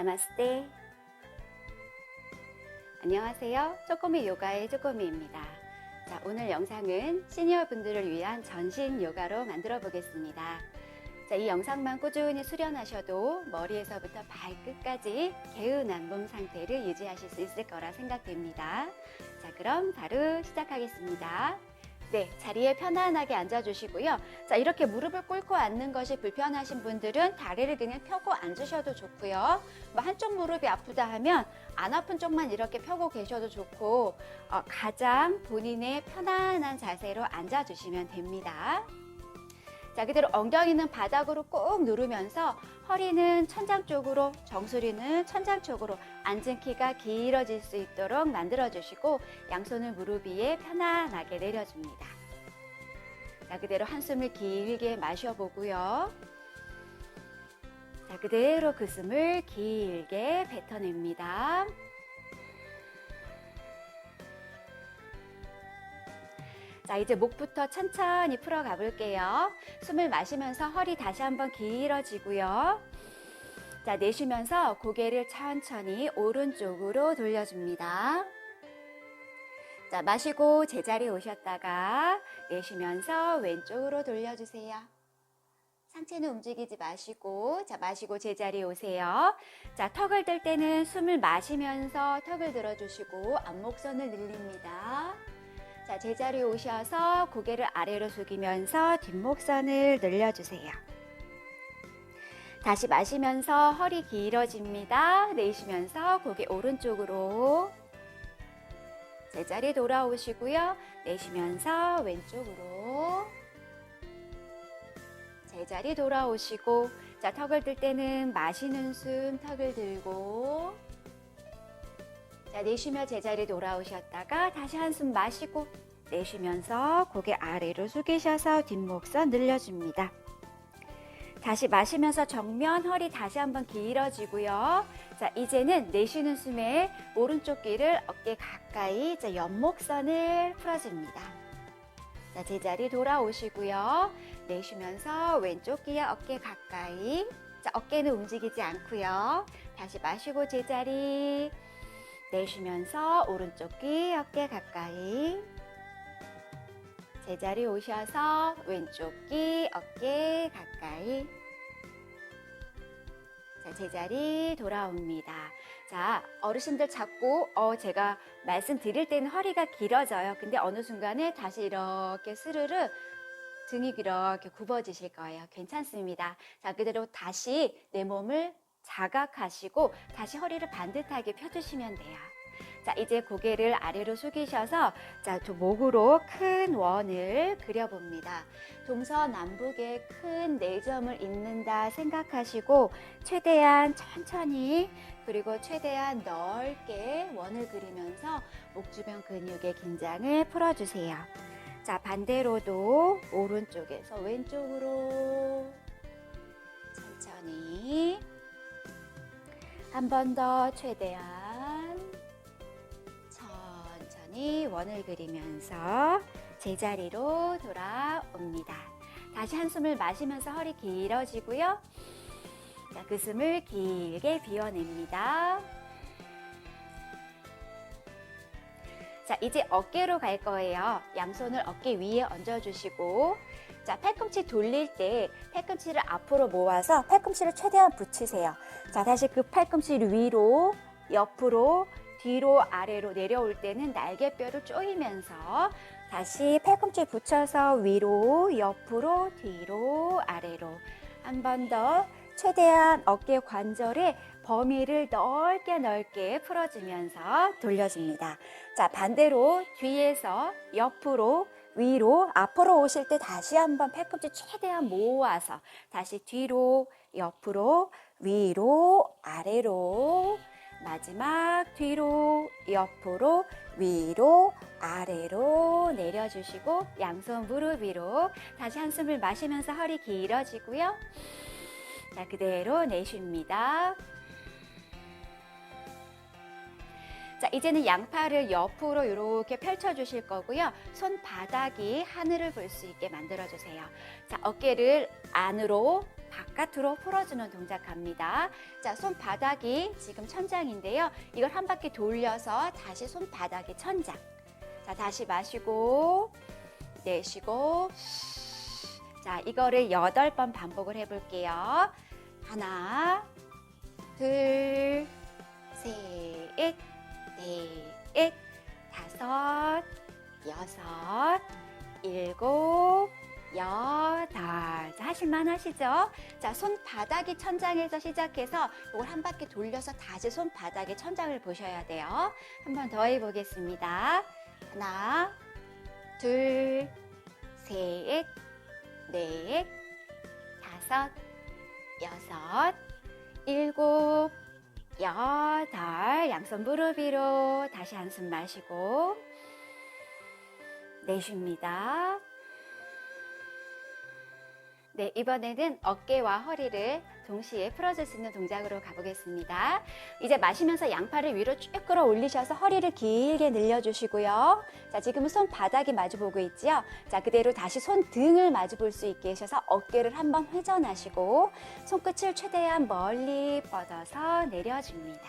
나마스테. 안녕하세요. 쪼꼬미 요가의 쪼꼬미입니다. 자, 오늘 영상은 시니어 분들을 위한 전신 요가로 만들어 보겠습니다. 자, 이 영상만 꾸준히 수련하셔도 머리에서부터 발끝까지 개운한 몸 상태를 유지하실 수 있을 거라 생각됩니다. 자, 그럼 바로 시작하겠습니다. 네, 자리에 편안하게 앉아주시고요. 자, 이렇게 무릎을 꿇고 앉는 것이 불편하신 분들은 다리를 그냥 펴고 앉으셔도 좋고요. 뭐 한쪽 무릎이 아프다 하면 안 아픈 쪽만 이렇게 펴고 계셔도 좋고, 가장 본인의 편안한 자세로 앉아주시면 됩니다. 자, 그대로 엉덩이는 바닥으로 꾹 누르면서 허리는 천장 쪽으로, 정수리는 천장 쪽으로 앉은 키가 길어질 수 있도록 만들어주시고 양손을 무릎 위에 편안하게 내려줍니다. 자, 그대로 한숨을 길게 마셔보고요. 자, 그대로 그 숨을 길게 뱉어냅니다. 자, 이제 목부터 천천히 풀어 가볼게요. 숨을 마시면서 허리 다시 한번 길어지고요. 자, 내쉬면서 고개를 천천히 오른쪽으로 돌려줍니다. 자, 마시고 제자리에 오셨다가 내쉬면서 왼쪽으로 돌려주세요. 상체는 움직이지 마시고, 자, 마시고 제자리에 오세요. 자, 턱을 들 때는 숨을 마시면서 턱을 들어주시고 앞목선을 늘립니다. 자, 제자리에 오셔서 고개를 아래로 숙이면서 뒷목선을 늘려주세요. 다시 마시면서 허리 길어집니다. 내쉬면서 고개 오른쪽으로. 제자리 돌아오시고요. 내쉬면서 왼쪽으로. 제자리 돌아오시고, 자, 턱을 들 때는 마시는 숨 턱을 들고, 자, 내쉬며 제자리 돌아오셨다가 다시 한숨 마시고 내쉬면서 고개 아래로 숙이셔서 뒷목선 늘려줍니다. 다시 마시면서 정면 허리 다시 한번 길어지고요. 자, 이제는 내쉬는 숨에 오른쪽 귀를 어깨 가까이, 자, 옆목선을 풀어줍니다. 자, 제자리 돌아오시고요. 내쉬면서 왼쪽 귀와 어깨 가까이, 자, 어깨는 움직이지 않고요. 다시 마시고 제자리. 내쉬면서 오른쪽 귀 어깨 가까이. 제자리 오셔서 왼쪽 귀 어깨 가까이. 자, 제자리 돌아옵니다. 자, 어르신들 자꾸 제가 말씀드릴 때는 허리가 길어져요. 근데 어느 순간에 다시 이렇게 스르르 등이 이렇게 굽어지실 거예요. 괜찮습니다. 자, 그대로 다시 내 몸을 자각하시고 다시 허리를 반듯하게 펴주시면 돼요. 자, 이제 고개를 아래로 숙이셔서 자, 목으로 큰 원을 그려봅니다. 동서남북에 큰 4점을 잇는다 생각하시고 최대한 천천히 그리고 최대한 넓게 원을 그리면서 목 주변 근육의 긴장을 풀어주세요. 자, 반대로도 오른쪽에서 왼쪽으로 천천히 한 번 더 최대한 천천히 원을 그리면서 제자리로 돌아옵니다. 다시 한숨을 마시면서 허리 길어지고요. 자, 그 숨을 길게 비워냅니다. 자, 이제 어깨로 갈 거예요. 양손을 어깨 위에 얹어주시고, 자, 팔꿈치 돌릴 때 팔꿈치를 앞으로 모아서 팔꿈치를 최대한 붙이세요. 자, 다시 그 팔꿈치를 위로, 옆으로, 뒤로, 아래로 내려올 때는 날개뼈를 조이면서 다시 팔꿈치 붙여서 위로, 옆으로, 뒤로, 아래로 한 번 더 최대한 어깨 관절의 범위를 넓게 풀어주면서 돌려줍니다. 자, 반대로 뒤에서 옆으로, 위로, 앞으로 오실 때 다시 한번 팔꿈치 최대한 모아서 다시 뒤로, 옆으로, 위로, 아래로 마지막 뒤로, 옆으로, 위로, 아래로 내려주시고 양손 무릎 위로 다시 한숨을 마시면서 허리 길어지고요. 자, 그대로 내쉽니다. 자, 이제는 양팔을 옆으로 이렇게 펼쳐주실 거고요. 손바닥이 하늘을 볼 수 있게 만들어주세요. 자, 어깨를 안으로 바깥으로 풀어주는 동작 갑니다. 자, 손바닥이 지금 천장인데요. 이걸 한 바퀴 돌려서 다시 손바닥이 천장. 자, 다시 마시고 내쉬고. 자, 이거를 8번 반복을 해볼게요. 하나, 둘, 셋, 넷, 다섯, 여섯, 일곱, 여덟. 자, 하실만 하시죠? 자, 손바닥이 천장에서 시작해서 이걸 한 바퀴 돌려서 다시 손바닥의 천장을 보셔야 돼요. 한 번 더 해보겠습니다. 하나, 둘, 셋, 넷, 다섯, 여섯, 일곱, 여덟. 양손 무릎 위로 다시 한숨 마시고 내쉽니다. 네, 이번에는 어깨와 허리를 동시에 풀어줄 수 있는 동작으로 가보겠습니다. 이제 마시면서 양팔을 위로 쭉 끌어 올리셔서 허리를 길게 늘려주시고요. 자, 지금은 손바닥이 마주보고 있지요. 자, 그대로 다시 손등을 마주볼 수 있게 하셔서 어깨를 한번 회전하시고 손끝을 최대한 멀리 뻗어서 내려줍니다.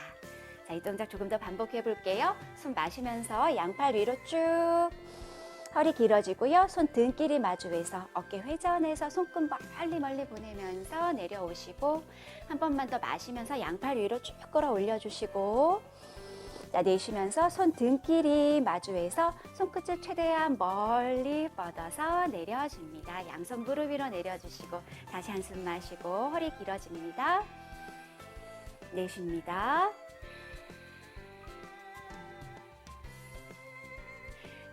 자, 이 동작 조금 더 반복해 볼게요. 숨 마시면서 양팔 위로 쭉 허리 길어지고요. 손 등끼리 마주해서 어깨 회전해서 손끝 멀리 보내면서 내려오시고 한 번만 더 마시면서 양팔 위로 쭉 끌어 올려주시고 자, 내쉬면서 손 등끼리 마주해서 손끝을 최대한 멀리 뻗어서 내려줍니다. 양손 무릎 위로 내려주시고 다시 한숨 마시고 허리 길어집니다. 내쉽니다.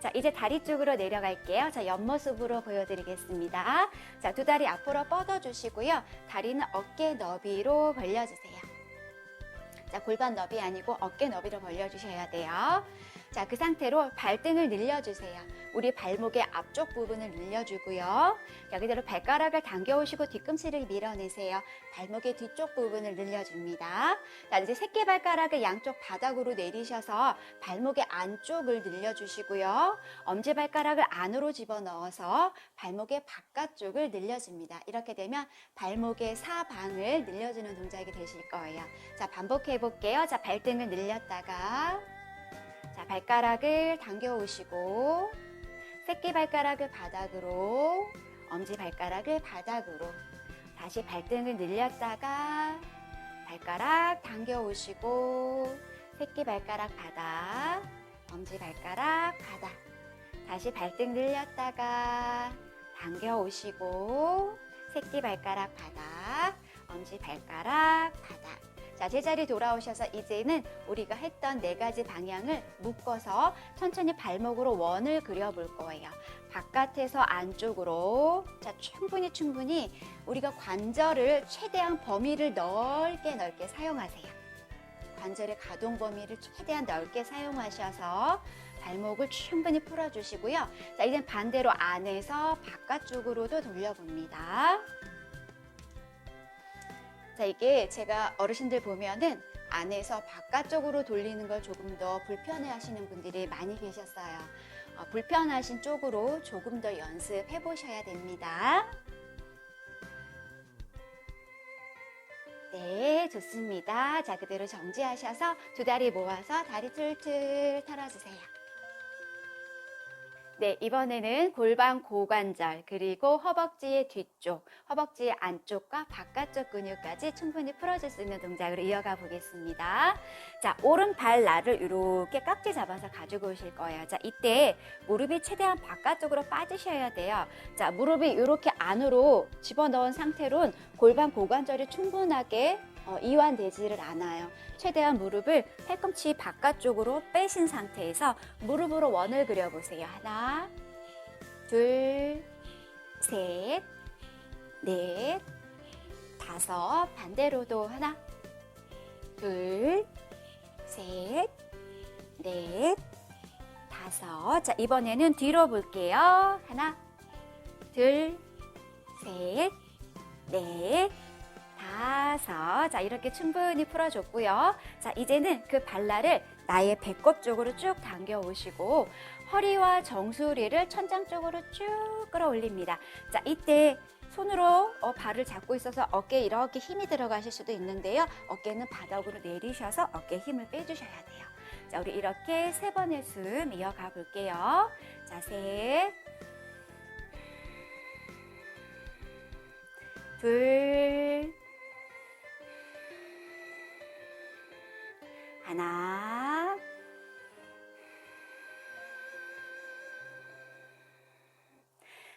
자, 이제 다리 쪽으로 내려갈게요. 자, 옆모습으로 보여드리겠습니다. 자, 두 다리 앞으로 뻗어주시고요. 다리는 어깨 너비로 벌려주세요. 자, 골반 너비 아니고 어깨 너비로 벌려주셔야 돼요. 자, 그 상태로 발등을 늘려주세요. 우리 발목의 앞쪽 부분을 늘려주고요. 자, 그대로 발가락을 당겨오시고 뒤꿈치를 밀어내세요. 발목의 뒤쪽 부분을 늘려줍니다. 자, 이제 새끼발가락을 양쪽 바닥으로 내리셔서 발목의 안쪽을 늘려주시고요. 엄지발가락을 안으로 집어넣어서 발목의 바깥쪽을 늘려줍니다. 이렇게 되면 발목의 사방을 늘려주는 동작이 되실 거예요. 자, 반복해 볼게요. 자, 발등을 늘렸다가 자, 발가락을 당겨 오시고 새끼발가락을 바닥으로 엄지발가락을 바닥으로 다시 발등을 늘렸다가 발가락 당겨 오시고 새끼발가락 바닥 엄지발가락 바닥 다시 발등 늘렸다가 당겨 오시고 새끼발가락 바닥 엄지발가락 바닥. 자, 제자리 돌아오셔서 이제는 우리가 했던 4가지 방향을 묶어서 천천히 발목으로 원을 그려볼 거예요. 바깥에서 안쪽으로. 자, 충분히 우리가 관절을 최대한 범위를 넓게 사용하세요. 관절의 가동 범위를 최대한 넓게 사용하셔서 발목을 충분히 풀어주시고요. 자, 이제 반대로 안에서 바깥쪽으로도 돌려봅니다. 자, 이게 제가 어르신들 보면은 안에서 바깥쪽으로 돌리는 걸 조금 더 불편해 하시는 분들이 많이 계셨어요. 불편하신 쪽으로 조금 더 연습해 보셔야 됩니다. 네, 좋습니다. 자, 그대로 정지하셔서 두 다리 모아서 다리 툴툴 털어주세요. 네, 이번에는 골반 고관절 그리고 허벅지의 뒤쪽, 허벅지의 안쪽과 바깥쪽 근육까지 충분히 풀어줄 수 있는 동작으로 이어가 보겠습니다. 자, 오른발 날을 이렇게 깍지 잡아서 가지고 오실 거예요. 자, 이때 무릎이 최대한 바깥쪽으로 빠지셔야 돼요. 자, 무릎이 이렇게 안으로 집어넣은 상태로는 골반 고관절이 충분하게 이완되지를 않아요. 최대한 무릎을 팔꿈치 바깥쪽으로 빼신 상태에서 무릎으로 원을 그려보세요. 하나, 둘, 셋, 넷, 다섯. 반대로도 하나, 둘, 셋, 넷, 다섯. 자, 이번에는 뒤로 볼게요. 하나, 둘, 셋, 넷, 다섯. 자, 이렇게 충분히 풀어줬고요. 자, 이제는 그 발날을 나의 배꼽 쪽으로 쭉 당겨 오시고 허리와 정수리를 천장 쪽으로 쭉 끌어올립니다. 자, 이때 손으로 발을 잡고 있어서 어깨에 이렇게 힘이 들어가실 수도 있는데요. 어깨는 바닥으로 내리셔서 어깨에 힘을 빼주셔야 돼요. 자, 우리 이렇게 3번의 숨 이어가 볼게요. 자, 셋, 둘, 하나,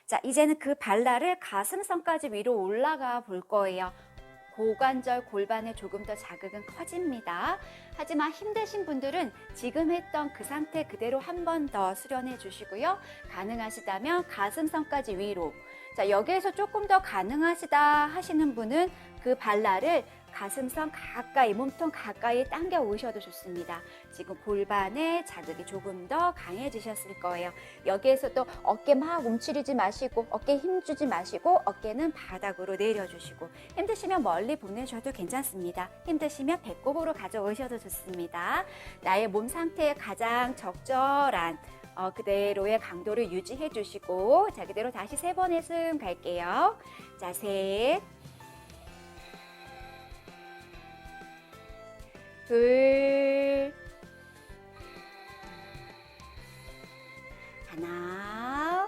자, 이제는 그 발날을 가슴선까지 위로 올라가 볼 거예요. 고관절, 골반에 조금 더 자극은 커집니다. 하지만 힘드신 분들은 지금 했던 그 상태 그대로 한 번 더 수련해 주시고요. 가능하시다면 가슴선까지 위로. 자, 여기에서 조금 더 가능하시다 하시는 분은 그 발날을 가슴선 가까이, 몸통 가까이 당겨 오셔도 좋습니다. 지금 골반에 자극이 조금 더 강해지셨을 거예요. 여기에서도 어깨 막 움츠리지 마시고 어깨에 힘주지 마시고 어깨는 바닥으로 내려주시고 힘드시면 멀리 보내셔도 괜찮습니다. 힘드시면 배꼽으로 가져오셔도 좋습니다. 나의 몸 상태에 가장 적절한 그대로의 강도를 유지해 주시고 자, 그대로 다시 3번의 숨 갈게요. 자, 셋, 둘, 하나,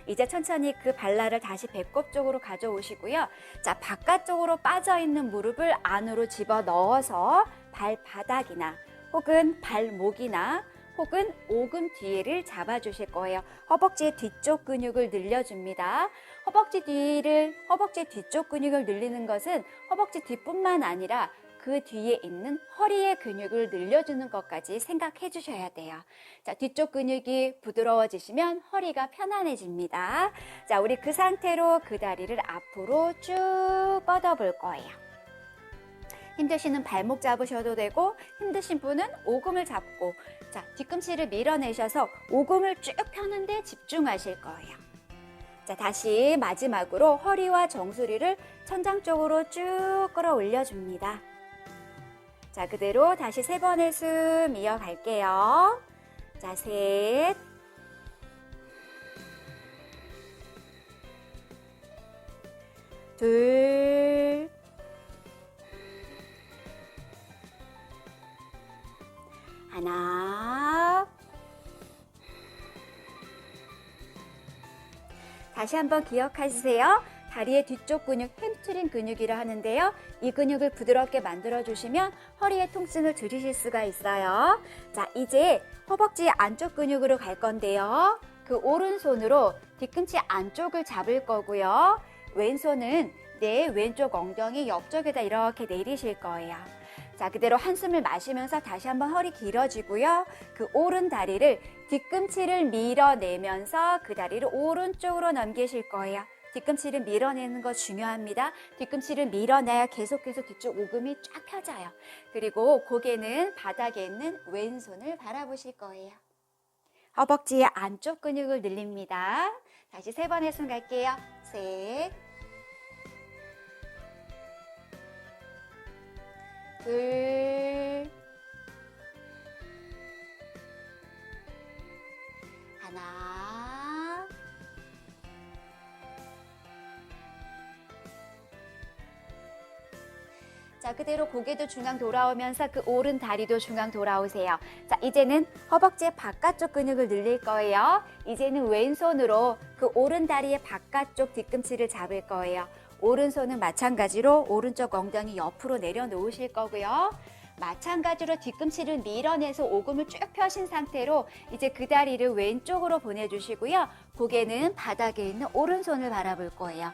이제 천천히 그 발날을 다시 배꼽 쪽으로 가져오시고요. 자, 바깥쪽으로 빠져있는 무릎을 안으로 집어넣어서 발바닥이나 혹은 발목이나 혹은 오금 뒤를 잡아주실 거예요. 허벅지의 뒤쪽 근육을 늘려줍니다. 허벅지 뒤쪽 근육을 늘리는 것은 허벅지 뒤뿐만 아니라 그 뒤에 있는 허리의 근육을 늘려주는 것까지 생각해 주셔야 돼요. 자, 뒤쪽 근육이 부드러워지시면 허리가 편안해집니다. 자, 우리 그 상태로 그 다리를 앞으로 쭉 뻗어볼 거예요. 힘드시는 발목 잡으셔도 되고 힘드신 분은 오금을 잡고 자, 뒤꿈치를 밀어내셔서 오금을 쭉 펴는데 집중하실 거예요. 자, 다시 마지막으로 허리와 정수리를 천장 쪽으로 쭉 끌어올려 줍니다. 자, 그대로 다시 3번의 숨 이어갈게요. 자, 셋, 둘, 하나, 다시 한번 기억하세요. 다리의 뒤쪽 근육, 햄스트링 근육이라 하는데요. 이 근육을 부드럽게 만들어주시면 허리의 통증을 줄이실 수가 있어요. 자, 이제 허벅지 안쪽 근육으로 갈 건데요. 그 오른손으로 뒤꿈치 안쪽을 잡을 거고요. 왼손은 내 왼쪽 엉덩이 옆쪽에다 이렇게 내리실 거예요. 자, 그대로 한숨을 마시면서 다시 한번 허리 길어지고요. 그 오른 다리를 뒤꿈치를 밀어내면서 그 다리를 오른쪽으로 넘기실 거예요. 뒤꿈치를 밀어내는 거 중요합니다. 뒤꿈치를 밀어내야 계속해서 뒤쪽 오금이 쫙 펴져요. 그리고 고개는 바닥에 있는 왼손을 바라보실 거예요. 허벅지의 안쪽 근육을 늘립니다. 다시 3번의 숨 갈게요. 셋, 둘, 하나, 자, 그대로 고개도 중앙 돌아오면서 그 오른 다리도 중앙 돌아오세요. 자, 이제는 허벅지의 바깥쪽 근육을 늘릴 거예요. 이제는 왼손으로 그 오른 다리의 바깥쪽 뒤꿈치를 잡을 거예요. 오른손은 마찬가지로 오른쪽 엉덩이 옆으로 내려놓으실 거고요. 마찬가지로 뒤꿈치를 밀어내서 오금을 쭉 펴신 상태로 이제 그 다리를 왼쪽으로 보내주시고요. 고개는 바닥에 있는 오른손을 바라볼 거예요.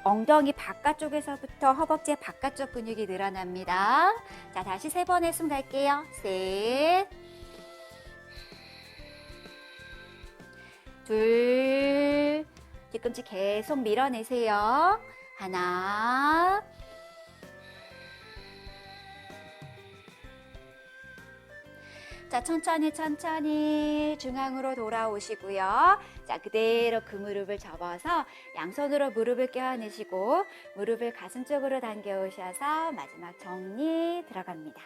엉덩이 바깥쪽에서부터 허벅지의 바깥쪽 근육이 늘어납니다. 자, 다시 3번의 숨 갈게요. 셋, 둘, 뒤꿈치 계속 밀어내세요. 하나, 자, 천천히 중앙으로 돌아오시고요. 자, 그대로 그 무릎을 접어서 양손으로 무릎을 껴안으시고 무릎을 가슴 쪽으로 당겨오셔서 마지막 정리 들어갑니다.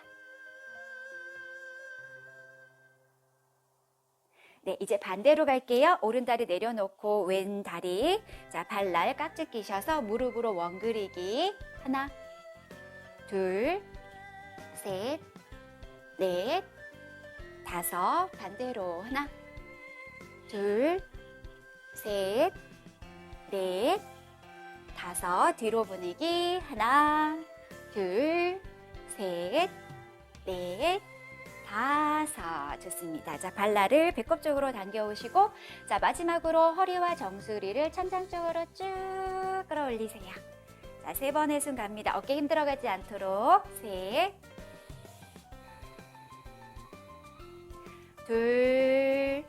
네, 이제 반대로 갈게요. 오른다리 내려놓고 왼다리. 자, 발날 깍지 끼셔서 무릎으로 원 그리기. 하나, 둘, 셋, 넷, 다섯. 반대로 하나, 둘, 셋, 넷, 다섯. 뒤로 보내기. 하나, 둘, 셋, 넷, 다섯. 좋습니다. 자, 발날을 배꼽 쪽으로 당겨오시고, 자, 마지막으로 허리와 정수리를 천장 쪽으로 쭉 끌어올리세요. 자, 3번의 숨 갑니다. 어깨 힘들어가지 않도록. 셋, 둘,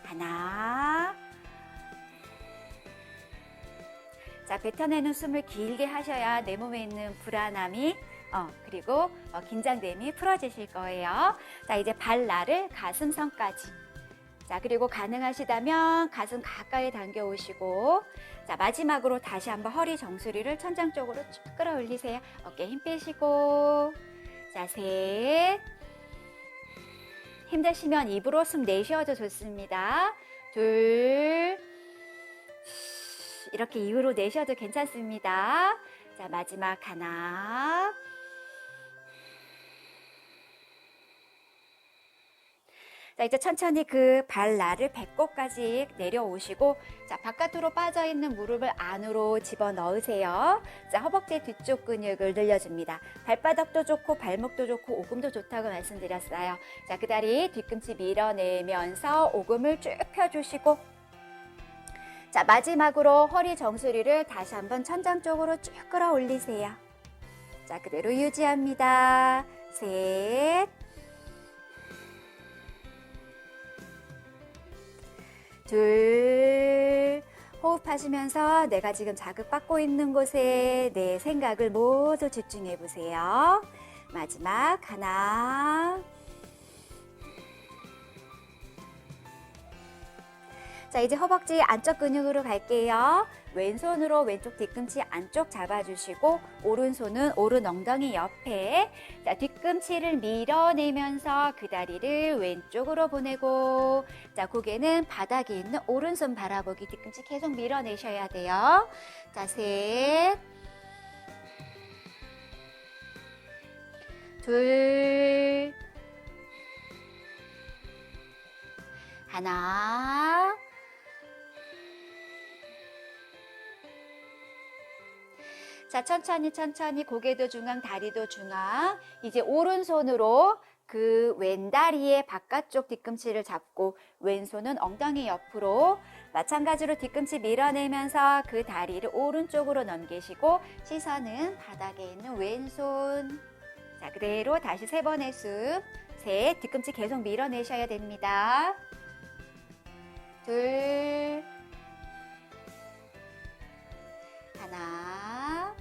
하나. 자, 뱉어내는 숨을 길게 하셔야 내 몸에 있는 불안함이 그리고 긴장됨이 풀어지실 거예요. 자, 이제 발날을 가슴선까지. 자, 그리고 가능하시다면 가슴 가까이 당겨 오시고, 자, 마지막으로 다시 한번 허리 정수리를 천장 쪽으로 쭉 끌어올리세요. 어깨 힘 빼시고, 자, 셋. 힘드시면 입으로 숨 내쉬어도 좋습니다. 둘. 이렇게 입으로 내쉬어도 괜찮습니다. 자, 마지막 하나. 자, 이제 천천히 그 발날을 배꼽까지 내려오시고, 자, 바깥으로 빠져있는 무릎을 안으로 집어넣으세요. 자, 허벅지 뒤쪽 근육을 늘려줍니다. 발바닥도 좋고 발목도 좋고 오금도 좋다고 말씀드렸어요. 자, 그 다리 뒤꿈치 밀어내면서 오금을 쭉 펴주시고, 자, 마지막으로 허리 정수리를 다시 한번 천장 쪽으로 쭉 끌어올리세요. 자, 그대로 유지합니다. 셋, 둘. 호흡하시면서 내가 지금 자극받고 있는 곳에 내 생각을 모두 집중해 보세요. 마지막 하나. 자, 이제 허벅지 안쪽 근육으로 갈게요. 왼손으로 왼쪽 뒤꿈치 안쪽 잡아주시고, 오른손은 오른 엉덩이 옆에. 자, 뒤꿈치를 밀어내면서 그 다리를 왼쪽으로 보내고, 자, 고개는 바닥에 있는 오른손 바라보기. 뒤꿈치 계속 밀어내셔야 돼요. 자, 셋, 둘, 하나. 자, 천천히 고개도 중앙, 다리도 중앙. 이제 오른손으로 그 왼다리의 바깥쪽 뒤꿈치를 잡고 왼손은 엉덩이 옆으로, 마찬가지로 뒤꿈치 밀어내면서 그 다리를 오른쪽으로 넘기시고 시선은 바닥에 있는 왼손. 자, 그대로 다시 3번의 숨. 셋, 뒤꿈치 계속 밀어내셔야 됩니다. 둘, 하나.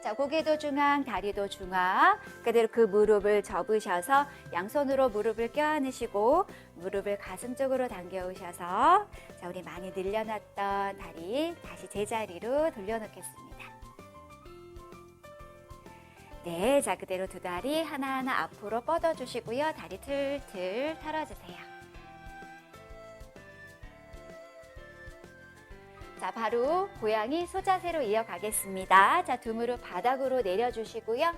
자, 고개도 중앙, 다리도 중앙. 그대로 그 무릎을 접으셔서 양손으로 무릎을 껴안으시고 무릎을 가슴 쪽으로 당겨오셔서, 자, 우리 많이 늘려놨던 다리 다시 제자리로 돌려놓겠습니다. 네, 자, 그대로 두 다리 하나하나 앞으로 뻗어주시고요. 다리 틀틀 털어주세요. 자, 바로 고양이 소자세로 이어가겠습니다. 자, 두 무릎 바닥으로 내려주시고요.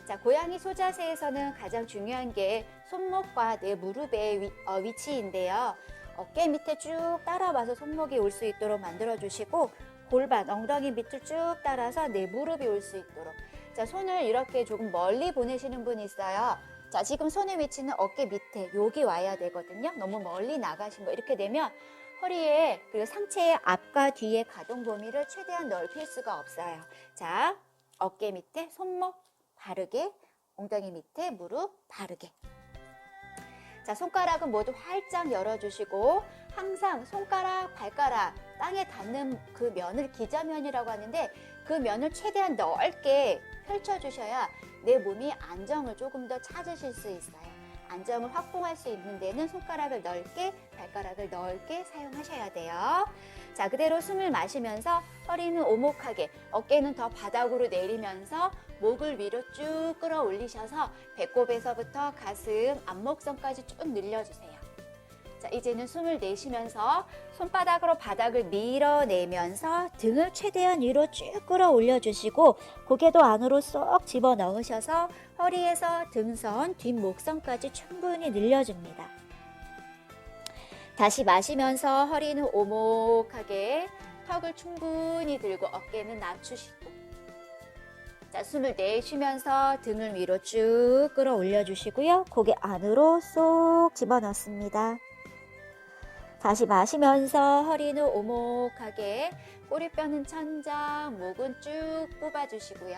자, 고양이 소자세에서는 가장 중요한 게 손목과 내 무릎의 위치인데요. 어깨 밑에 쭉 따라와서 손목이 올 수 있도록 만들어주시고, 골반, 엉덩이 밑을 쭉 따라서 내 무릎이 올 수 있도록. 자, 손을 이렇게 조금 멀리 보내시는 분이 있어요. 자, 지금 손의 위치는 어깨 밑에, 여기 와야 되거든요. 너무 멀리 나가신 거. 이렇게 되면 허리에, 그리고 상체의 앞과 뒤의 가동 범위를 최대한 넓힐 수가 없어요. 자, 어깨 밑에 손목 바르게, 엉덩이 밑에 무릎 바르게. 자, 손가락은 모두 활짝 열어주시고, 항상 손가락, 발가락 땅에 닿는 그 면을 기저면이라고 하는데, 그 면을 최대한 넓게 펼쳐주셔야 내 몸이 안정을 조금 더 찾으실 수 있어요. 안정을 확보할 수 있는 데는 손가락을 넓게, 발가락을 넓게 사용하셔야 돼요. 자, 그대로 숨을 마시면서 허리는 오목하게, 어깨는 더 바닥으로 내리면서 목을 위로 쭉 끌어올리셔서 배꼽에서부터 가슴, 앞목선까지 쭉 늘려주세요. 자, 이제는 숨을 내쉬면서 손바닥으로 바닥을 밀어내면서 등을 최대한 위로 쭉 끌어올려 주시고 고개도 안으로 쏙 집어넣으셔서 허리에서 등선, 뒷목선까지 충분히 늘려줍니다. 다시 마시면서 허리는 오목하게 턱을 충분히 들고 어깨는 낮추시고, 자, 숨을 내쉬면서 등을 위로 쭉 끌어올려 주시고요. 고개 안으로 쏙 집어넣습니다. 다시 마시면서 허리는 오목하게, 꼬리뼈는 천장, 목은 쭉 뽑아주시고요.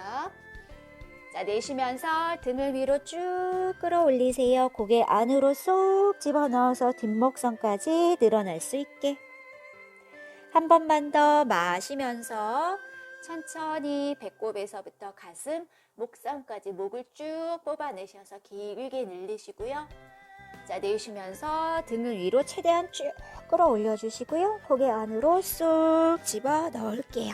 자, 내쉬면서 등을 위로 쭉 끌어올리세요. 고개 안으로 쏙 집어넣어서 뒷목선까지 늘어날 수 있게. 한 번만 더 마시면서 천천히 배꼽에서부터 가슴, 목선까지 목을 쭉 뽑아내셔서 길게 늘리시고요. 자, 내쉬면서 등을 위로 최대한 쭉 끌어올려 주시고요. 고개 안으로 쏙 집어 넣을게요.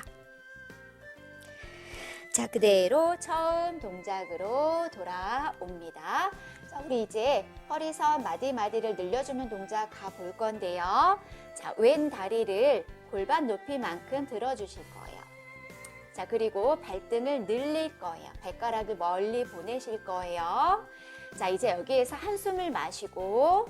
자, 그대로 처음 동작으로 돌아옵니다. 자, 우리 이제 허리선 마디마디를 늘려주는 동작 가볼 건데요. 자, 왼 다리를 골반 높이만큼 들어주실 거예요. 자, 그리고 발등을 늘릴 거예요. 발가락을 멀리 보내실 거예요. 자, 이제 여기에서 한숨을 마시고,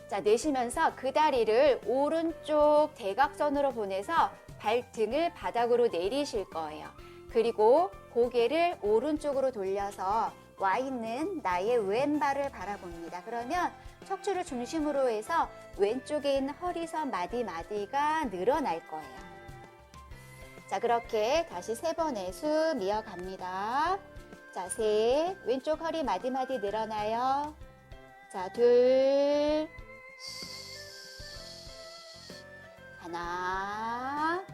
자, 내쉬면서 그 다리를 오른쪽 대각선으로 보내서 발등을 바닥으로 내리실 거예요. 그리고 고개를 오른쪽으로 돌려서 와 있는 나의 왼발을 바라봅니다. 그러면 척추를 중심으로 해서 왼쪽에 있는 허리선 마디마디가 늘어날 거예요. 자, 그렇게 다시 3번의 숨 이어갑니다. 자, 셋, 왼쪽 허리 마디마디 늘어나요. 자, 둘, 하나,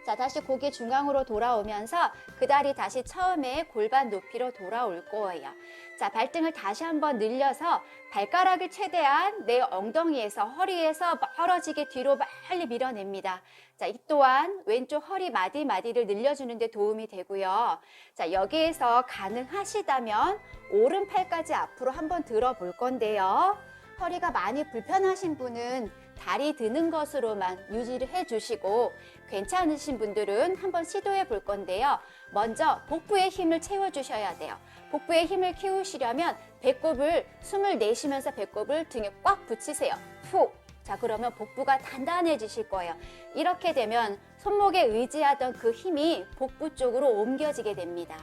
자, 다시 고개 중앙으로 돌아오면서 그 다리 다시 처음에 골반 높이로 돌아올 거예요. 자, 발등을 다시 한번 늘려서 발가락을 최대한 내 엉덩이에서, 허리에서 멀어지게 뒤로 빨리 밀어냅니다. 자, 이 또한 왼쪽 허리 마디마디를 늘려주는 데 도움이 되고요. 자, 여기에서 가능하시다면 오른팔까지 앞으로 한번 들어볼 건데요. 허리가 많이 불편하신 분은 다리 드는 것으로만 유지를 해주시고, 괜찮으신 분들은 한번 시도해 볼 건데요. 먼저 복부에 힘을 채워주셔야 돼요. 복부에 힘을 키우시려면 배꼽을, 숨을 내쉬면서 배꼽을 등에 꽉 붙이세요. 푹. 자, 그러면 복부가 단단해지실 거예요. 이렇게 되면 손목에 의지하던 그 힘이 복부 쪽으로 옮겨지게 됩니다.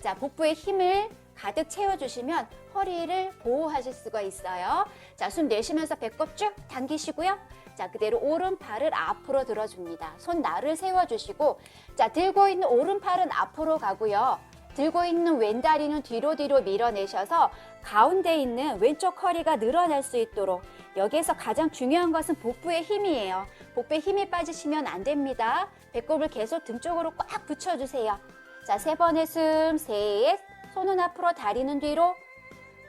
자, 복부에 힘을 가득 채워주시면 허리를 보호하실 수가 있어요. 자, 숨 내쉬면서 배꼽 쭉 당기시고요. 자, 그대로 오른팔을 앞으로 들어줍니다. 손 날을 세워주시고, 자, 들고 있는 오른팔은 앞으로 가고요. 들고 있는 왼다리는 뒤로 밀어내셔서 가운데 있는 왼쪽 허리가 늘어날 수 있도록, 여기에서 가장 중요한 것은 복부의 힘이에요. 복부에 힘이 빠지시면 안 됩니다. 배꼽을 계속 등 쪽으로 꽉 붙여주세요. 자, 3번의 숨, 셋, 손은 앞으로 다리는 뒤로,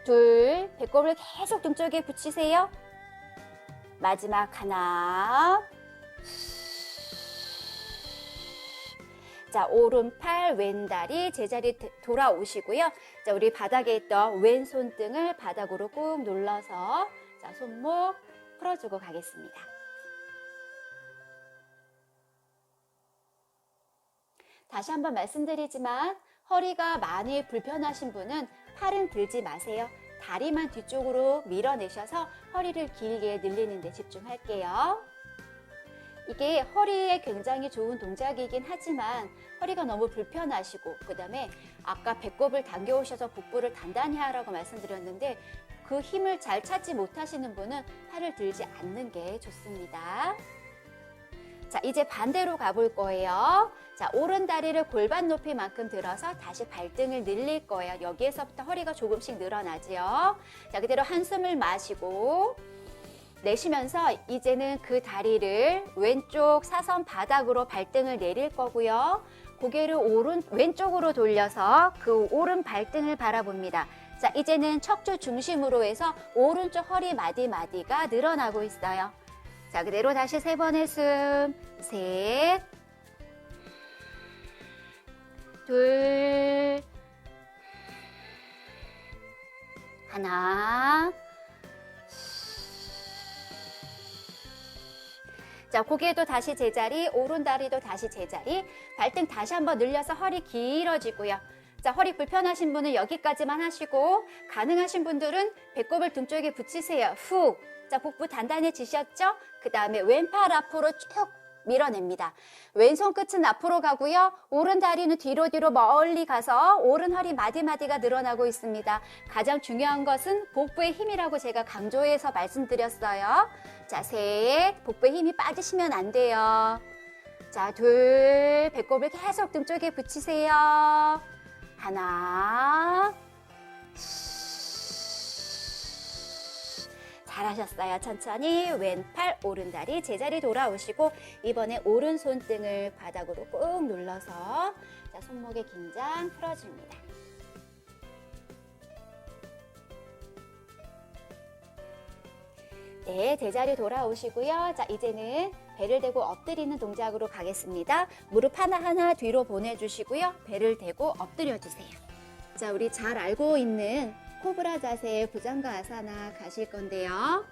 둘, 배꼽을 계속 등 쪽에 붙이세요. 마지막 하나. 자, 오른팔, 왼다리 제자리 돌아오시고요. 자, 우리 바닥에 있던 왼손등을 바닥으로 꾹 눌러서, 자, 손목 풀어주고 가겠습니다. 다시 한번 말씀드리지만 허리가 많이 불편하신 분은 팔은 들지 마세요. 다리만 뒤쪽으로 밀어내셔서 허리를 길게 늘리는 데 집중할게요. 이게 허리에 굉장히 좋은 동작이긴 하지만 허리가 너무 불편하시고, 그 다음에 아까 배꼽을 당겨오셔서 복부를 단단히 하라고 말씀드렸는데 그 힘을 잘 찾지 못하시는 분은 팔을 들지 않는 게 좋습니다. 자, 이제 반대로 가볼 거예요. 자, 오른 다리를 골반 높이만큼 들어서 다시 발등을 늘릴 거예요. 여기에서부터 허리가 조금씩 늘어나지요. 자, 그대로 한숨을 마시고 내쉬면서 이제는 그 다리를 왼쪽 사선 바닥으로 발등을 내릴 거고요. 고개를 왼쪽으로 돌려서 그 오른 발등을 바라봅니다. 자, 이제는 척추 중심으로 해서 오른쪽 허리 마디마디가 늘어나고 있어요. 자, 그대로 다시 3번의 숨. 셋, 둘, 하나. 자, 고개도 다시 제자리, 오른 다리도 다시 제자리, 발등 다시 한번 늘려서 허리 길어지고요. 자, 허리 불편하신 분은 여기까지만 하시고, 가능하신 분들은 배꼽을 등 쪽에 붙이세요. 후. 자, 복부 단단해지셨죠? 그 다음에 왼팔 앞으로 쭉 밀어냅니다. 왼손 끝은 앞으로 가고요. 오른 다리는 뒤로 멀리 가서 오른 허리 마디마디가 늘어나고 있습니다. 가장 중요한 것은 복부의 힘이라고 제가 강조해서 말씀드렸어요. 자, 셋, 복부에 힘이 빠지시면 안 돼요. 자, 둘, 배꼽을 계속 등 쪽에 붙이세요. 하나. 잘하셨어요. 천천히 왼팔, 오른다리 제자리 돌아오시고 이번에 오른 손등을 바닥으로 꾹 눌러서 자, 손목의 긴장 풀어줍니다. 네, 제자리 돌아오시고요. 자, 이제는 배를 대고 엎드리는 동작으로 가겠습니다. 무릎 하나하나 뒤로 보내주시고요. 배를 대고 엎드려 주세요. 자, 우리 잘 알고 있는 코브라 자세 부장가 아사나 가실 건데요.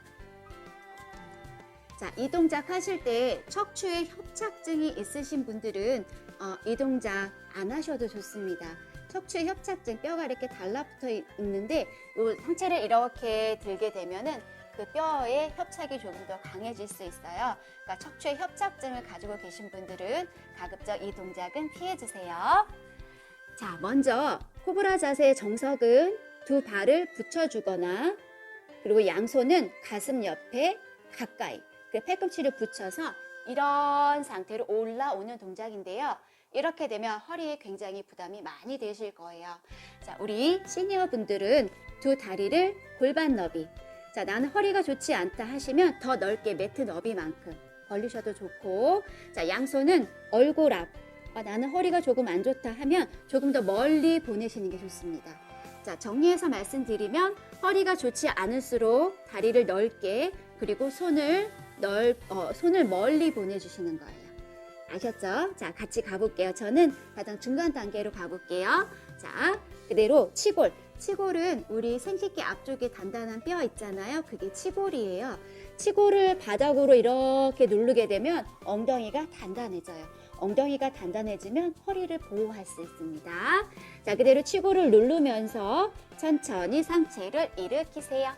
자, 이 동작 하실 때 척추에 협착증이 있으신 분들은 이 동작 안 하셔도 좋습니다. 척추에 협착증, 뼈가 이렇게 달라붙어 있는데 이 상체를 이렇게 들게 되면은 그 뼈에 협착이 조금 더 강해질 수 있어요. 그러니까 척추에 협착증을 가지고 계신 분들은 가급적 이 동작은 피해주세요. 자, 먼저 코브라 자세의 정석은 두 발을 붙여주거나 그리고 양손은 가슴 옆에 가까이 팔꿈치를 붙여서 이런 상태로 올라오는 동작인데요. 이렇게 되면 허리에 굉장히 부담이 많이 되실 거예요. 자, 우리 시니어 분들은 두 다리를 골반 너비. 자, 나는 허리가 좋지 않다 하시면 더 넓게 매트 너비만큼 벌리셔도 좋고, 자, 양손은 얼굴 앞. 나는 허리가 조금 안 좋다 하면 조금 더 멀리 보내시는 게 좋습니다. 자, 정리해서 말씀드리면 허리가 좋지 않을수록 다리를 넓게 그리고 손을 멀리 보내주시는 거예요. 아셨죠? 자, 같이 가볼게요. 저는 가장 중간 단계로 가볼게요. 자, 그대로 치골. 치골은 우리 생식기 앞쪽에 단단한 뼈 있잖아요. 그게 치골이에요. 치골을 바닥으로 이렇게 누르게 되면 엉덩이가 단단해져요. 엉덩이가 단단해지면 허리를 보호할 수 있습니다. 자, 그대로 치골을 누르면서 천천히 상체를 일으키세요.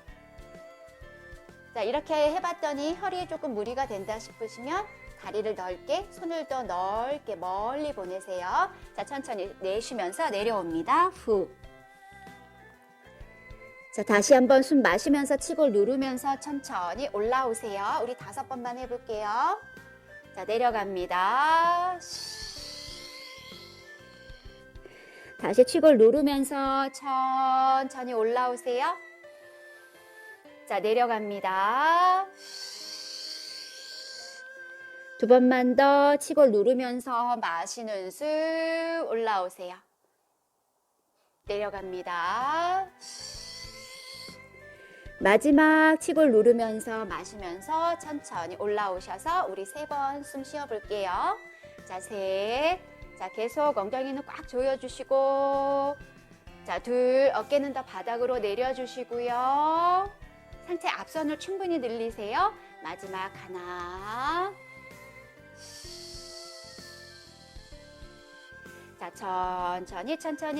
자, 이렇게 해봤더니 허리에 조금 무리가 된다 싶으시면 다리를 넓게, 손을 더 넓게 멀리 보내세요. 자, 천천히 내쉬면서 내려옵니다. 후. 자, 다시 한번 숨 마시면서 치골 누르면서 천천히 올라오세요. 우리 5번만 해볼게요. 자, 내려갑니다. 다시 치골 누르면서 천천히 올라오세요. 자, 내려갑니다. 2번만 더 치골 누르면서 마시는 숨 올라오세요. 내려갑니다. 마지막 치골 누르면서 마시면서 천천히 올라오셔서 우리 3번 숨 쉬어볼게요. 자, 셋. 자, 계속 엉덩이는 꽉 조여주시고, 자, 둘, 어깨는 더 바닥으로 내려주시고요. 상체 앞선을 충분히 늘리세요. 마지막 하나. 자,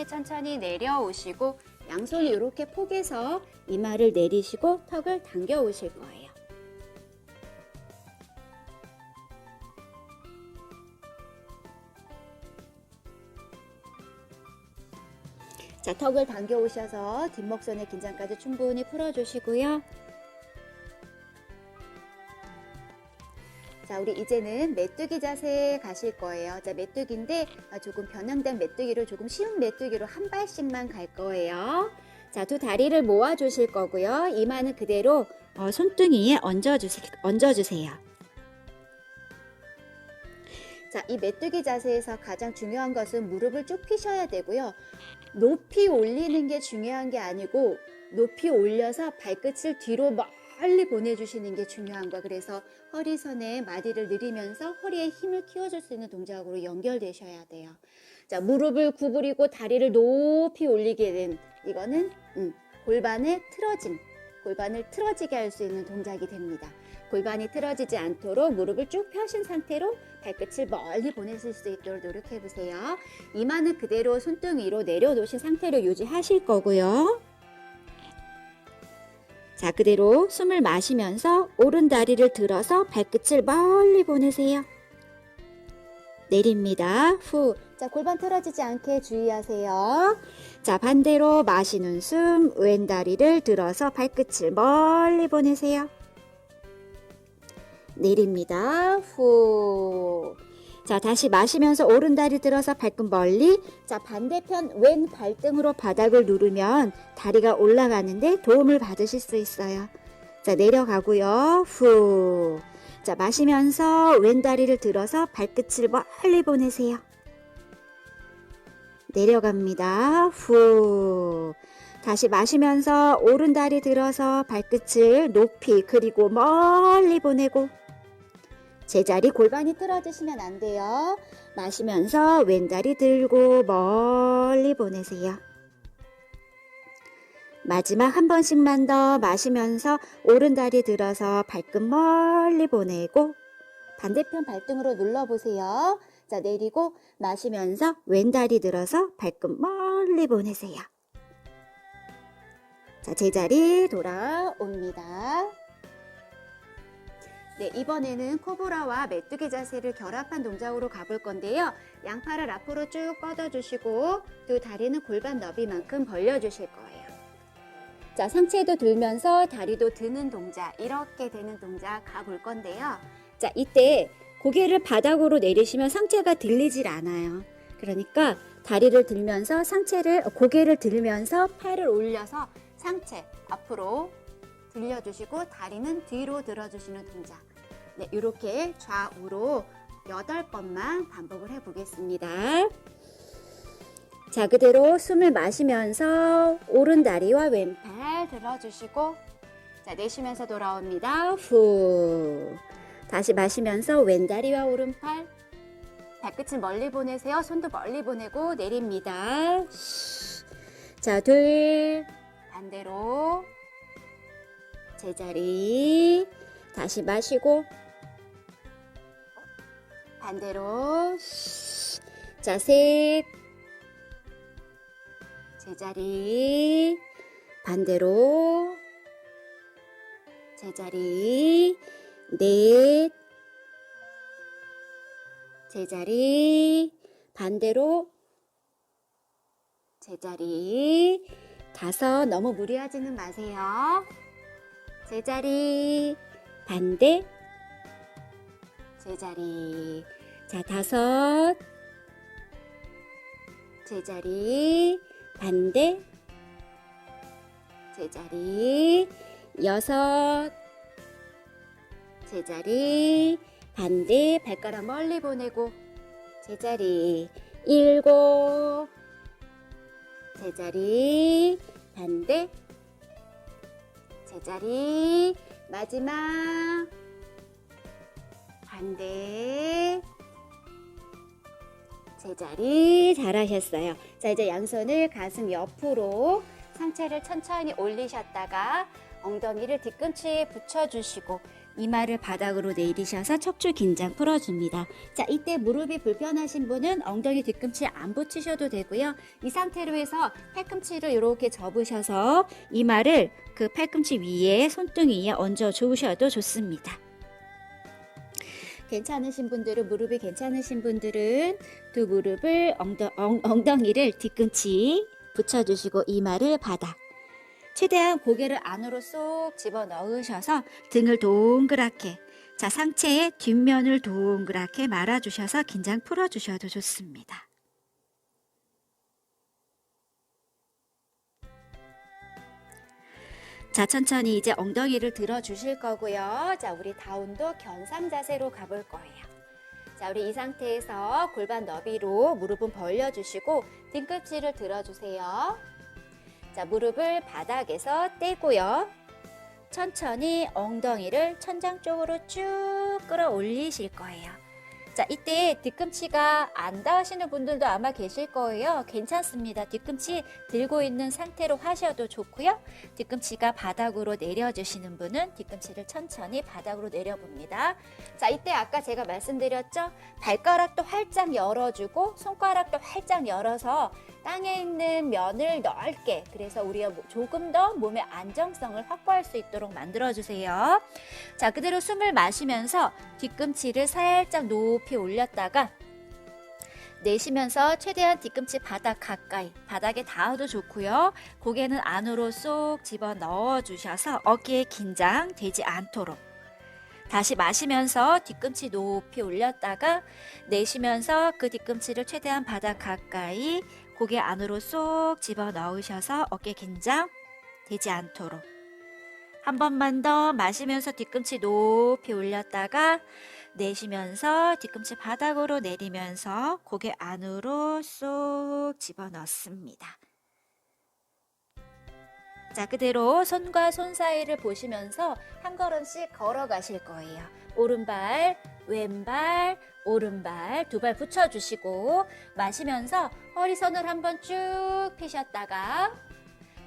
천천히 내려오시고 양손을 이렇게 포개서 이마를 내리시고 턱을 당겨 오실 거예요. 자, 턱을 당겨 오셔서 뒷목선의 긴장까지 충분히 풀어주시고요. 자, 우리 이제는 메뚜기 자세 가실 거예요. 자, 메뚜기인데 조금 변형된 메뚜기로 조금 쉬운 메뚜기로 한 발씩만 갈 거예요. 자, 두 다리를 모아 주실 거고요. 이마는 그대로 손등이에 얹어주세요. 자, 이 메뚜기 자세에서 가장 중요한 것은 무릎을 쭉 펴셔야 되고요. 높이 올리는 게 중요한 게 아니고 높이 올려서 발끝을 뒤로 멀리 보내주시는 게 중요한 거예요. 그래서 허리선에 마디를 늘리면서 허리에 힘을 키워줄 수 있는 동작으로 연결되셔야 돼요. 자, 무릎을 구부리고 다리를 높이 올리게 된 이거는 골반의 틀어짐, 골반을 틀어지게 할 수 있는 동작이 됩니다. 골반이 틀어지지 않도록 무릎을 쭉 펴신 상태로 발끝을 멀리 보내실 수 있도록 노력해 보세요. 이마는 그대로 손등 위로 내려놓으신 상태로 유지하실 거고요. 자, 그대로 숨을 마시면서 오른 다리를 들어서 발끝을 멀리 보내세요. 내립니다. 후. 자, 골반 틀어지지 않게 주의하세요. 자, 반대로 마시는 숨, 왼 다리를 들어서 발끝을 멀리 보내세요. 내립니다. 후. 자, 다시 마시면서 오른 다리 들어서 발끝 멀리. 자, 반대편 왼 발등으로 바닥을 누르면 다리가 올라가는데 도움을 받으실 수 있어요. 자, 내려가고요. 후. 자, 마시면서 왼 다리를 들어서 발끝을 멀리 보내세요. 내려갑니다. 후. 다시 마시면서 오른 다리 들어서 발끝을 높이 그리고 멀리 보내고 제자리 골반이 틀어지시면 안 돼요. 마시면서 왼다리 들고 멀리 보내세요. 마지막 한 번씩만 더 마시면서 오른다리 들어서 발끝 멀리 보내고 반대편 발등으로 눌러보세요. 자, 내리고 마시면서 왼다리 들어서 발끝 멀리 보내세요. 자, 제자리 돌아옵니다. 네, 이번에는 코브라와 메뚜기 자세를 결합한 동작으로 가볼 건데요. 양팔을 앞으로 쭉 뻗어주시고 두 다리는 골반 너비만큼 벌려주실 거예요. 자, 상체도 들면서 다리도 드는 동작, 이렇게 되는 동작 가볼 건데요. 자, 이때 고개를 바닥으로 내리시면 상체가 들리질 않아요. 그러니까 다리를 들면서 고개를 들면서 팔을 올려서 상체 앞으로 들려주시고 다리는 뒤로 들어주시는 동작. 네, 이렇게 좌우로 8번만 반복을 해보겠습니다. 자, 그대로 숨을 마시면서 오른 다리와 왼팔 들어주시고 자, 내쉬면서 돌아옵니다. 후. 다시 마시면서 왼 다리와 오른팔 발끝을 멀리 보내세요. 손도 멀리 보내고 내립니다. 자, 둘. 반대로 제자리 다시 마시고 반대로 자, 셋 제자리 반대로 제자리 넷 제자리 반대로 제자리 다섯 너무 무리하지는 마세요. 제자리 반대 제자리 자, 다섯 제자리 반대 제자리 여섯 제자리 반대 발가락 멀리 보내고 제자리 일곱 제자리 반대 제자리 마지막 반대 제자리 잘하셨어요. 자, 이제 양손을 가슴 옆으로 상체를 천천히 올리셨다가 엉덩이를 뒤꿈치에 붙여주시고 이마를 바닥으로 내리셔서 척추 긴장 풀어줍니다. 자, 이때 무릎이 불편하신 분은 엉덩이 뒤꿈치에 안 붙이셔도 되고요. 이 상태로 해서 팔꿈치를 이렇게 접으셔서 이마를 그 팔꿈치 위에 손등 위에 얹어 주셔도 좋습니다. 괜찮으신 분들은 무릎이 괜찮으신 분들은 두 무릎을 엉덩이를 뒤꿈치 붙여주시고 이마를 바닥 최대한 고개를 안으로 쏙 집어넣으셔서 등을 동그랗게 자, 상체의 뒷면을 동그랗게 말아주셔서 긴장 풀어주셔도 좋습니다. 자, 천천히 이제 엉덩이를 들어주실 거고요. 자, 우리 다운도 견상 자세로 가볼 거예요. 자, 우리 이 상태에서 골반 너비로 무릎은 벌려주시고 등꿈치를 들어주세요. 자, 무릎을 바닥에서 떼고요. 천천히 엉덩이를 천장 쪽으로 쭉 끌어올리실 거예요. 자, 이때 뒤꿈치가 안 닿으시는 분들도 아마 계실 거예요. 괜찮습니다. 뒤꿈치 들고 있는 상태로 하셔도 좋고요. 뒤꿈치가 바닥으로 내려주시는 분은 뒤꿈치를 천천히 바닥으로 내려봅니다. 자, 이때 아까 제가 말씀드렸죠? 발가락도 활짝 열어주고 손가락도 활짝 열어서 땅에 있는 면을 넓게, 그래서 우리가 조금 더 몸의 안정성을 확보할 수 있도록 만들어주세요. 자, 그대로 숨을 마시면서 뒤꿈치를 살짝 높이 올렸다가 내쉬면서 최대한 뒤꿈치 바닥 가까이, 바닥에 닿아도 좋고요. 고개는 안으로 쏙 집어 넣어 주셔서 어깨에 긴장되지 않도록. 다시 마시면서 뒤꿈치 높이 올렸다가 내쉬면서 그 뒤꿈치를 최대한 바닥 가까이, 고개 안으로 쏙 집어 넣으셔서 어깨 긴장 되지 않도록. 한 번만 더 마시면서 뒤꿈치 높이 올렸다가 내쉬면서 뒤꿈치 바닥으로 내리면서 고개 안으로 쏙 집어 넣습니다. 자, 그대로 손과 손 사이를 보시면서 한 걸음씩 걸어가실 거예요. 오른발, 왼발, 오른발 두 발 붙여주시고 마시면서 허리선을 한번 쭉 펴셨다가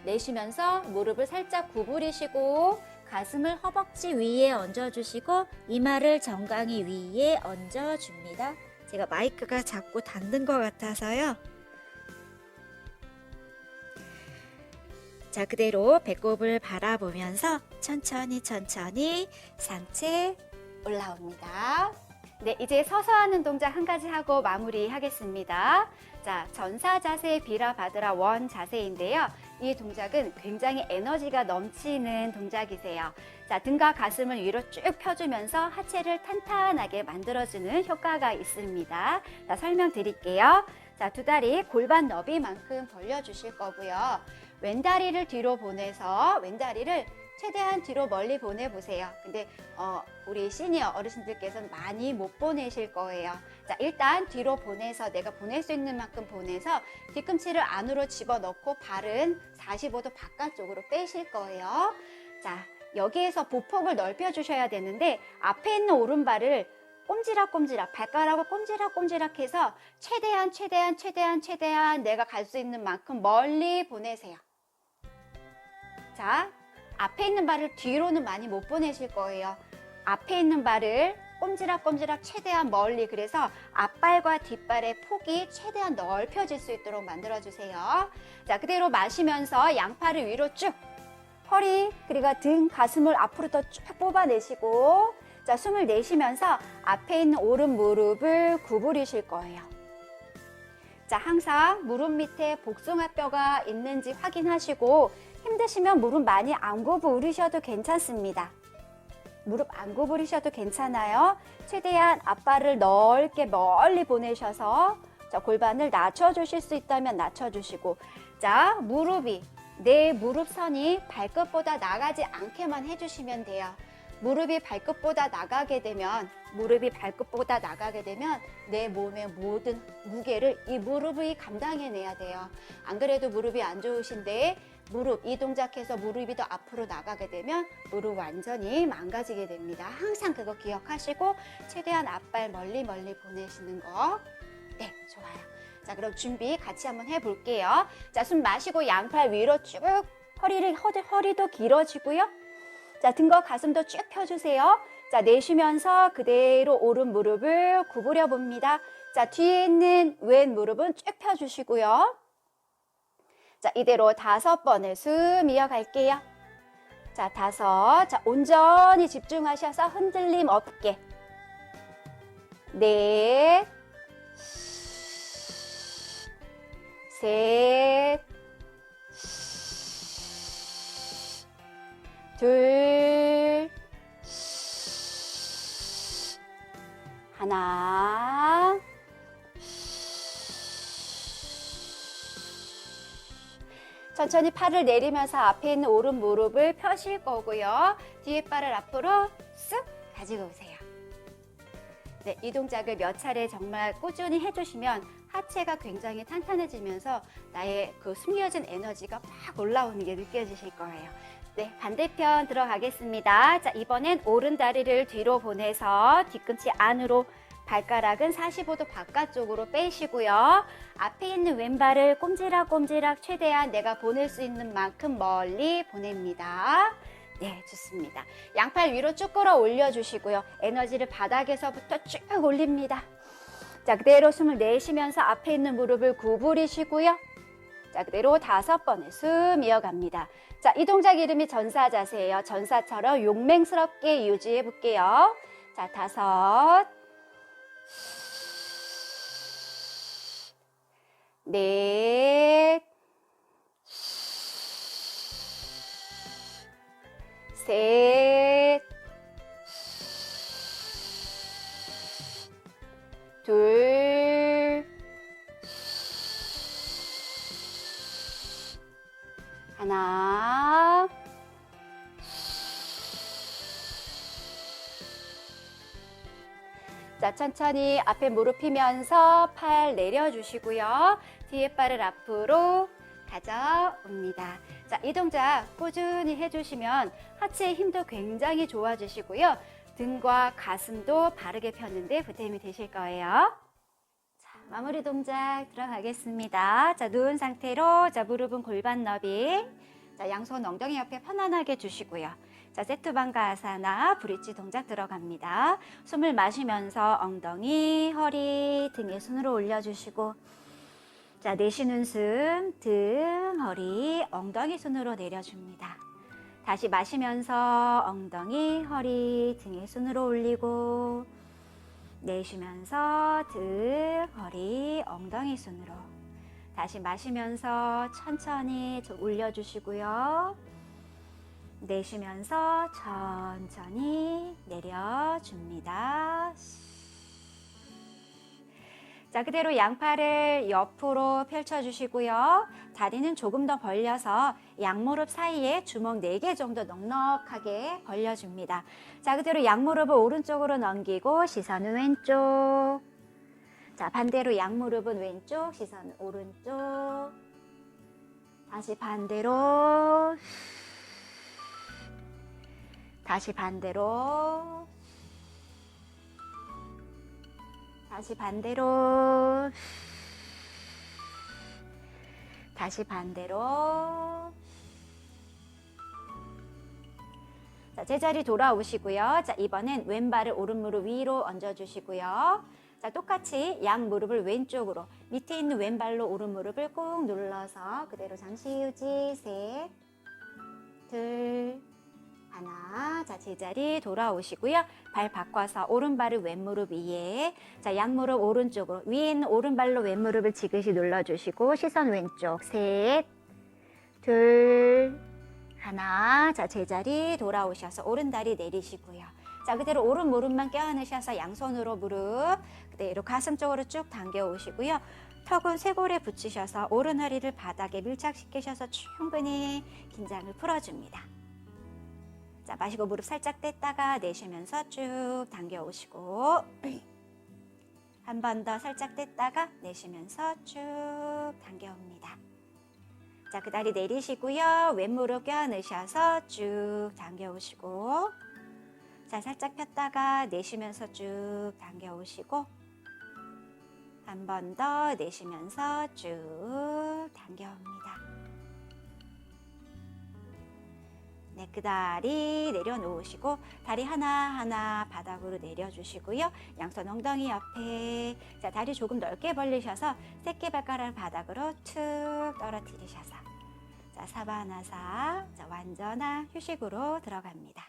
내쉬면서 무릎을 살짝 구부리시고 가슴을 허벅지 위에 얹어주시고 이마를 정강이 위에 얹어줍니다. 제가 마이크가 자꾸 닿는 것 같아서요. 자, 그대로 배꼽을 바라보면서 천천히 상체 올라옵니다. 네, 이제 서서 하는 동작 한 가지 하고 마무리하겠습니다. 자, 전사 자세 비라 바드라 원 자세인데요. 이 동작은 굉장히 에너지가 넘치는 동작이세요. 자, 등과 가슴을 위로 쭉 펴주면서 하체를 탄탄하게 만들어주는 효과가 있습니다. 자, 설명드릴게요. 자, 두 다리 골반 너비만큼 벌려주실 거고요. 왼다리를 뒤로 보내서 왼다리를 최대한 뒤로 멀리 보내보세요. 근데 우리 시니어 어르신들께서는 많이 못 보내실 거예요. 자, 일단 뒤로 보내서 내가 보낼 수 있는 만큼 보내서 뒤꿈치를 안으로 집어넣고 발은 45도 바깥쪽으로 빼실 거예요. 자, 여기에서 보폭을 넓혀 주셔야 되는데 앞에 있는 오른발을 꼼지락꼼지락, 발가락을 꼼지락꼼지락 해서 최대한 내가 갈 수 있는 만큼 멀리 보내세요. 자, 앞에 있는 발을 뒤로는 많이 못 보내실 거예요. 앞에 있는 발을 꼼지락꼼지락 최대한 멀리, 그래서 앞발과 뒷발의 폭이 최대한 넓혀질 수 있도록 만들어주세요. 자, 그대로 마시면서 양팔을 위로 쭉, 허리, 그리고 등, 가슴을 앞으로 더 쭉 뽑아내시고, 자, 숨을 내쉬면서 앞에 있는 오른 무릎을 구부리실 거예요. 자, 항상 무릎 밑에 복숭아뼈가 있는지 확인하시고 힘드시면 무릎 많이 안 구부리셔도 괜찮습니다. 무릎 안 구부리셔도 괜찮아요. 최대한 앞발을 넓게 멀리 보내셔서 자, 골반을 낮춰주실 수 있다면 낮춰주시고, 자, 무릎이 내 무릎선이 발끝보다 나가지 않게만 해주시면 돼요. 무릎이 발끝보다 나가게 되면 내 몸의 모든 무게를 이 무릎이 감당해내야 돼요. 안 그래도 무릎이 안 좋으신데 이 동작해서 무릎이 더 앞으로 나가게 되면 무릎 완전히 망가지게 됩니다. 항상 그거 기억하시고 최대한 앞발 멀리 보내시는 거. 네, 좋아요. 자, 그럼 준비 같이 한번 해볼게요. 자, 숨 마시고 양팔 위로 쭉, 허리도 길어지고요. 자, 등과 가슴도 쭉 펴주세요. 자, 내쉬면서 그대로 오른 무릎을 구부려 봅니다. 자, 뒤에 있는 왼 무릎은 쭉 펴주시고요. 자, 이대로 5번을 숨 이어갈게요. 자, 5. 자, 온전히 집중하셔서 흔들림 없게. 4, 3, 2, 1. 천천히 팔을 내리면서 앞에 있는 오른 무릎을 펴실 거고요. 뒤에 발을 앞으로 쓱 가지고 오세요. 네, 이 동작을 몇 차례 정말 꾸준히 해주시면 하체가 굉장히 탄탄해지면서 나의 그 숨겨진 에너지가 막 올라오는 게 느껴지실 거예요. 네, 반대편 들어가겠습니다. 자, 이번엔 오른 다리를 뒤로 보내서 뒤꿈치 안으로 발가락은 45도 바깥쪽으로 빼시고요. 앞에 있는 왼발을 꼼지락꼼지락 최대한 내가 보낼 수 있는 만큼 멀리 보냅니다. 네, 좋습니다. 양팔 위로 쭉 끌어 올려주시고요. 에너지를 바닥에서부터 쭉 올립니다. 자, 그대로 숨을 내쉬면서 앞에 있는 무릎을 구부리시고요. 자, 그대로 5번의 숨 이어갑니다. 자, 이 동작 이름이 전사 자세예요. 전사처럼 용맹스럽게 유지해 볼게요. 자, 5, 넷, 셋, 둘, 하나, 자, 천천히 앞에 무릎 펴면서 팔 내려주시고요. 뒤에 발을 앞으로 가져옵니다. 자, 이 동작 꾸준히 해주시면 하체의 힘도 굉장히 좋아지시고요. 등과 가슴도 바르게 펴는데 보탬이 되실 거예요. 자, 마무리 동작 들어가겠습니다. 자, 누운 상태로 자, 무릎은 골반 너비. 자, 양손 엉덩이 옆에 편안하게 주시고요. 자, 세트반가 아사나 브릿지 동작 들어갑니다. 숨을 마시면서 엉덩이, 허리, 등에 손으로 올려주시고 자, 내쉬는 숨, 등, 허리, 엉덩이 손으로 내려줍니다. 다시 마시면서 엉덩이, 허리, 등에 손으로 올리고 내쉬면서 등, 허리, 엉덩이 손으로 다시 마시면서 천천히 올려주시고요. 내쉬면서 천천히 내려줍니다. 자, 그대로 양팔을 옆으로 펼쳐주시고요. 다리는 조금 더 벌려서 양무릎 사이에 주먹 4개 정도 넉넉하게 벌려줍니다. 자, 그대로 양무릎을 오른쪽으로 넘기고 시선은 왼쪽. 자, 반대로 양무릎은 왼쪽, 시선은 오른쪽. 다시 반대로. 다시 반대로. 다시 반대로. 다시 반대로. 자, 제자리 돌아오시고요. 자, 이번엔 왼발을 오른무릎 위로 얹어주시고요. 자, 똑같이 양 무릎을 왼쪽으로 밑에 있는 왼발로 오른무릎을 꾹 눌러서 그대로 잠시 유지. 셋, 둘, 하나. 자, 제자리 돌아오시고요. 발 바꿔서 오른발을 왼무릎 위에, 자, 양무릎 오른쪽으로 위에 있는 오른발로 왼무릎을 지그시 눌러주시고 시선 왼쪽. 셋, 둘, 하나. 자, 제자리 돌아오셔서 오른다리 내리시고요. 자, 그대로 오른 무릎만 껴안으셔서 양손으로 무릎 그대로 가슴 쪽으로 쭉 당겨 오시고요. 턱은 쇄골에 붙이셔서 오른 허리를 바닥에 밀착시키셔서 충분히 긴장을 풀어줍니다. 자, 마시고 무릎 살짝 뗐다가 내쉬면서 쭉 당겨 오시고 한 번 더 살짝 뗐다가 내쉬면서 쭉 당겨 옵니다. 자, 그 다리 내리시고요. 왼무릎 껴안으셔서 쭉 당겨 오시고 자, 살짝 폈다가 내쉬면서 쭉 당겨 오시고 한 번 더 내쉬면서 쭉 당겨 옵니다. 네, 그 다리 내려놓으시고 다리 하나하나 바닥으로 내려주시고요. 양손 엉덩이 옆에 자, 다리 조금 넓게 벌리셔서 새끼발가락을 바닥으로 툭 떨어뜨리셔서 자, 사바나사 자, 완전한 휴식으로 들어갑니다.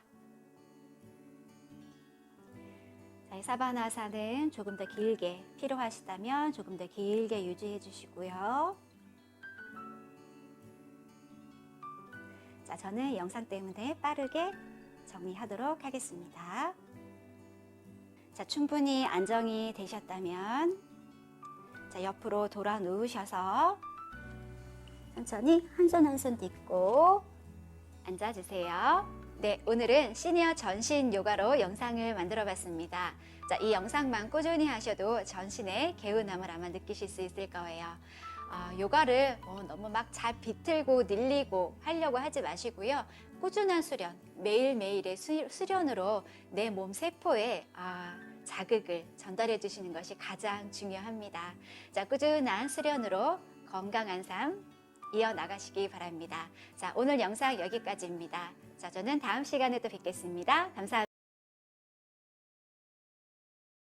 자, 이 사바나사는 조금 더 길게 필요하시다면 조금 더 길게 유지해 주시고요. 자, 저는 영상 때문에 빠르게 정리하도록 하겠습니다. 자, 충분히 안정이 되셨다면 자, 옆으로 돌아 누우셔서 천천히 한 손 한 손 딛고 앉아주세요. 네, 오늘은 시니어 전신 요가로 영상을 만들어 봤습니다. 자, 이 영상만 꾸준히 하셔도 전신의 개운함을 아마 느끼실 수 있을 거예요. 요가를 너무 막 잘 비틀고 늘리고 하려고 하지 마시고요. 꾸준한 수련, 매일매일의 수련으로 내 몸 세포에 자극을 전달해 주시는 것이 가장 중요합니다. 자, 꾸준한 수련으로 건강한 삶 이어나가시기 바랍니다. 자, 오늘 영상 여기까지입니다. 자, 저는 다음 시간에 또 뵙겠습니다. 감사합니다.